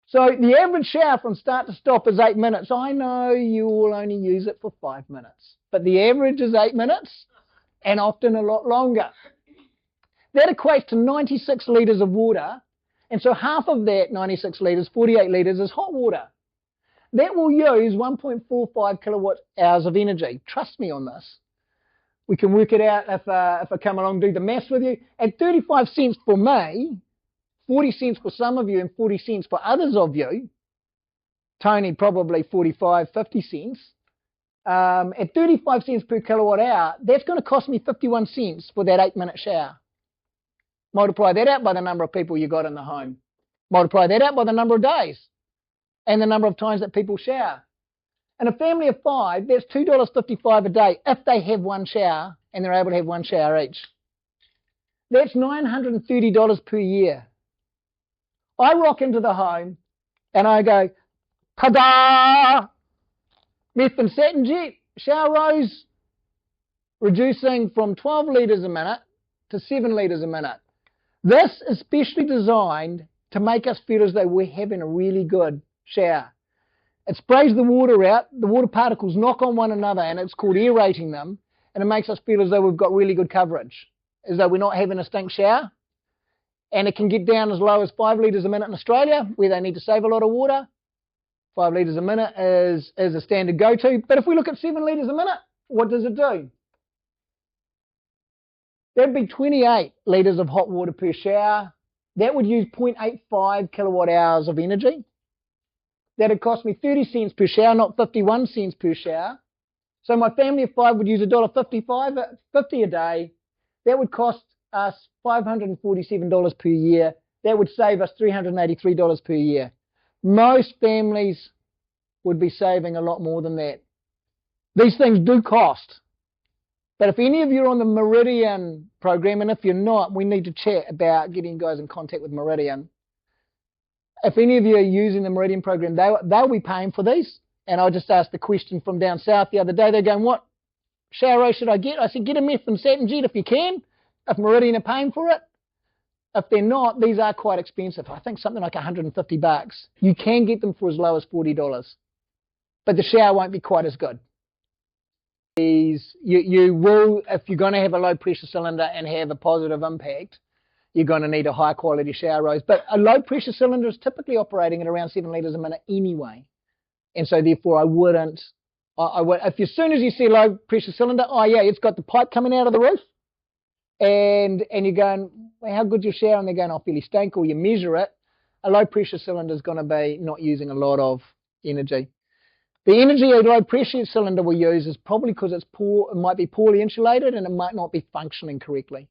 So the average shower from start to stop is 8 minutes. I know you will only use it for 5 minutes, but the average is 8 minutes and often a lot longer. That equates to 96 litres of water, and so half of that 96 litres, 48 litres, is hot water. That will use 1.45 kilowatt hours of energy. Trust me on this. We can work it out if I come along and do the maths with you. At 35 cents for me, 40 cents for some of you and 40 cents for others of you, Tony probably 45, 50 cents, at 35 cents per kilowatt hour, that's going to cost me 51 cents for that 8-minute shower. Multiply that out by the number of people you got in the home. Multiply that out by the number of days and the number of times that people shower. In a family of 5, that's $2.55 a day if they have one shower and they're able to have one shower each. That's $930 per year. I rock into the home and I go, ta-da! Methane satin jet, shower rose, reducing from 12 litres a minute to 7 litres a minute. This is specially designed to make us feel as though we're having a really good shower. It sprays the water out, the water particles knock on one another, and it's called aerating them, and it makes us feel as though we've got really good coverage, as though we're not having a stink shower. And it can get down as low as 5 litres a minute in Australia, where they need to save a lot of water. 5 litres a minute is a standard go-to. But if we look at 7 litres a minute, what does it do? That'd be 28 litres of hot water per shower. That would use 0.85 kilowatt hours of energy. That'd cost me 30 cents per shower, not 51 cents per shower. So my family of 5 would use $1.50 a day. That would cost us $547 per year. That would save us $383 per year. Most families would be saving a lot more than that. These things do cost. But if any of you are on the Meridian program, and if you're not, we need to chat about getting you guys in contact with Meridian. If any of you are using the Meridian program, they'll be paying for these. And I just asked the question from down south the other day. They're going, what shower rose should I get? I said, get a meth and satin jet if you can, if Meridian are paying for it. If they're not, these are quite expensive. I think something like $150. You can get them for as low as $40. But the shower won't be quite as good. You will, if you're going to have a low pressure cylinder and have a positive impact, you're going to need a high quality shower rose. But a low pressure cylinder is typically operating at around 7 litres a minute anyway. And so therefore I would, if as soon as you see a low pressure cylinder, oh yeah, it's got the pipe coming out of the roof, and you're going, well, how good's your shower? And they're going, oh, fairly stank, or you measure it, a low pressure cylinder is going to be not using a lot of energy. The energy low pressure cylinder we use is probably because it might be poorly insulated and it might not be functioning correctly.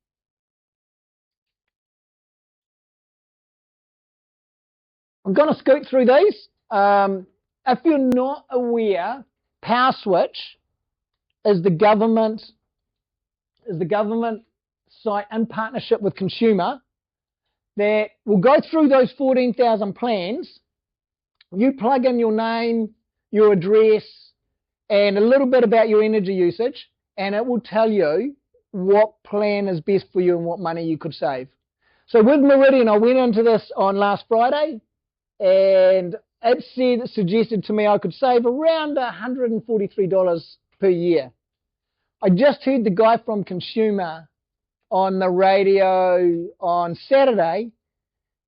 I'm going to scoot through these. If you're not aware, Power Switch is the government site in partnership with Consumer that will go through those 14,000 plans. You plug in your name, your address, and a little bit about your energy usage, and it will tell you what plan is best for you and what money you could save. So with Meridian, I went into this on last Friday, and it suggested to me I could save around $143 per year. I just heard the guy from Consumer on the radio on Saturday,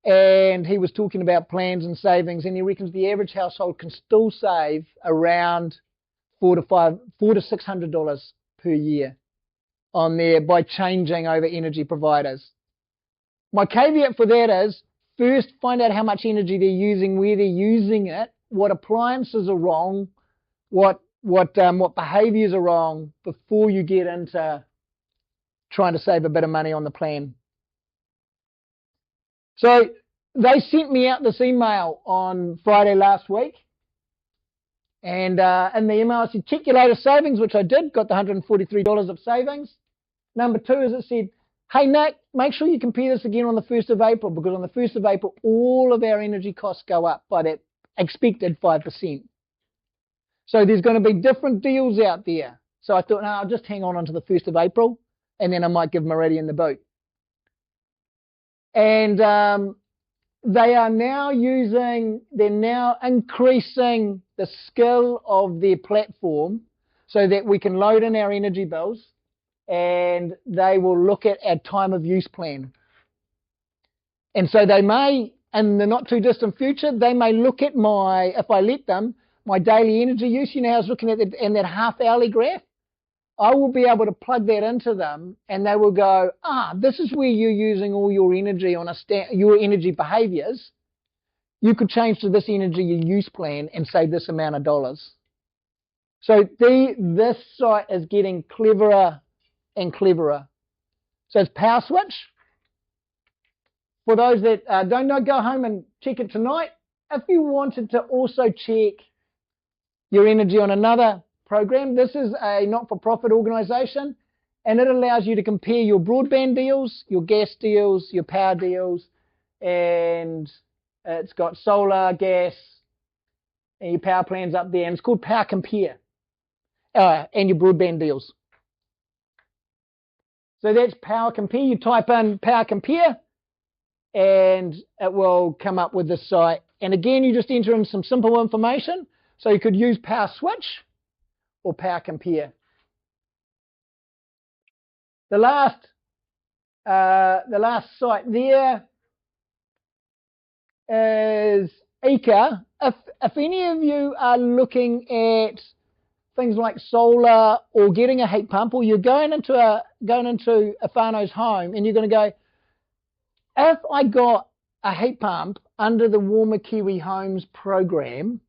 and he was talking about plans and savings, and he reckons the average household can still save around $400 to $600 per year on there by changing over energy providers. My caveat for that is, first find out how much energy they're using, where they're using it, what appliances are wrong, what behaviours are wrong before you get into trying to save a bit of money on the plan. So they sent me out this email on Friday last week, and in the email it said, check your latest savings, which I did, got the $143 of savings. Number two is it said, hey Nick, make sure you compare this again on the 1st of April, because on the 1st of April, all of our energy costs go up by that expected 5%. So there's going to be different deals out there. So I thought, no, I'll just hang on until the 1st of April, and then I might give Meridian the boot. And they are now increasing the skill of their platform so that we can load in our energy bills, and they will look at our time of use plan. And so they may, in the not too distant future, they may look at if I let them, my daily energy use. You know, I was looking at in that half hourly graph. I will be able to plug that into them, and they will go, this is where you're using all your energy on your energy behaviours. You could change to this energy use plan and save this amount of dollars. So this site is getting cleverer and cleverer. So it's Power Switch. For those that don't know, go home and check it tonight. If you wanted to also check your energy on another program, this is a not-for-profit organisation, and it allows you to compare your broadband deals, your gas deals, your power deals, and it's got solar, gas, and your power plans up there, and it's called Power Compare, and your broadband deals. So that's Power Compare. You type in Power Compare, and it will come up with this site. And again, you just enter in some simple information. So you could use Power Switch or Power Compare. The last site there is Eka. If any of you are looking at things like solar or getting a heat pump, or you're going into a whānau's home and you're going to go, if I got a heat pump under the Warmer Kiwi Homes program,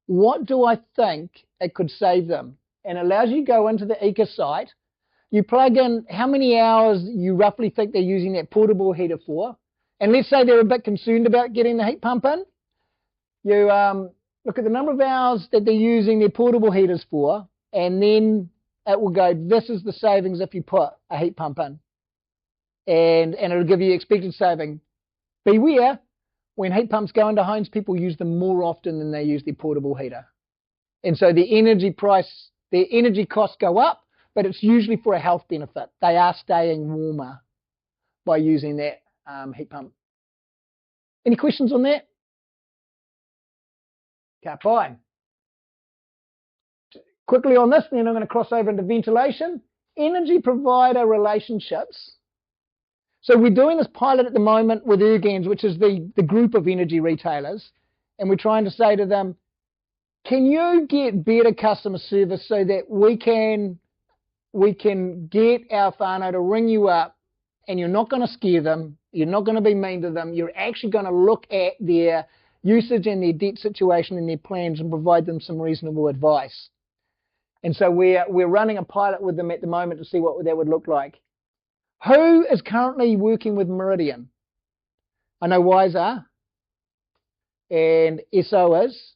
what do I think it could save them? And it allows you to go into the Eka site, you plug in how many hours you roughly think they're using that portable heater for, and let's say they're a bit concerned about getting the heat pump in. You look at the number of hours that they're using their portable heaters for, and then it will go, this is the savings if you put a heat pump in. And it'll give you expected saving. Beware, when heat pumps go into homes, people use them more often than they use their portable heater. And so the energy costs go up, but it's usually for a health benefit. They are staying warmer by using that heat pump. Any questions on that? Okay, fine. Quickly on this, then I'm going to cross over into ventilation. Energy provider relationships. So we're doing this pilot at the moment with Ergans, which is the group of energy retailers, and we're trying to say to them, can you get better customer service so that we can get our whānau to ring you up, and you're not going to scare them, you're not going to be mean to them, you're actually going to look at their usage and their debt situation and their plans and provide them some reasonable advice. And so we're running a pilot with them at the moment to see what that would look like. Who is currently working with Meridian? I know Wise are, and SO is.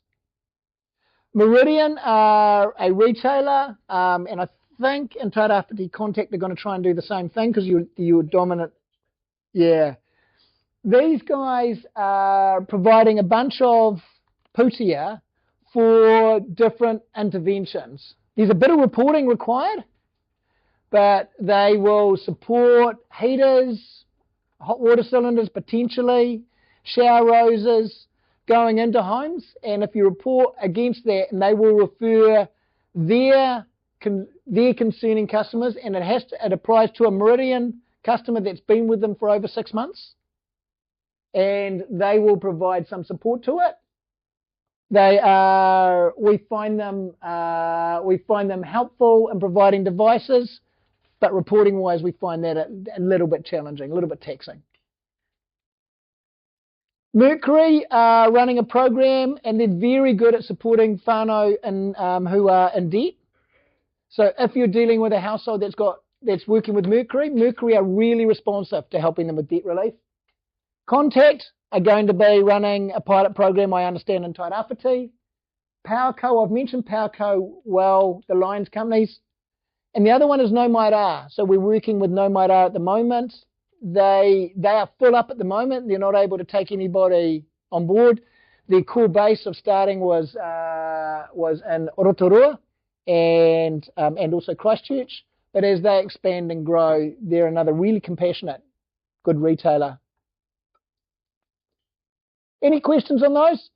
Meridian are a retailer, and I think in Tairāwhiti Contact they're going to try and do the same thing because you're dominant. Yeah. These guys are providing a bunch of putia for different interventions. There's a bit of reporting required, but they will support heaters, hot water cylinders potentially, shower roses going into homes, and if you report against that, and they will refer their concerning customers, and it applies to a Meridian customer that's been with them for over 6 months, and they will provide some support to it. We find them helpful in providing devices, but reporting wise we find that a little bit challenging, a little bit taxing. Mercury are running a program, and they're very good at supporting whānau who are in debt. So if you're dealing with a household that's working with Mercury are really responsive to helping them with debt relief. Contact are going to be running a pilot program, I understand, in Tairāwhiti. Powerco, I've mentioned Powerco well, the lines companies. And the other one is No Might R. So we're working with No Might R at the moment. They are full up at the moment. They're not able to take anybody on board. Their core base of starting was in Rotorua and also Christchurch. But as they expand and grow, they're another really compassionate, good retailer. Any questions on those?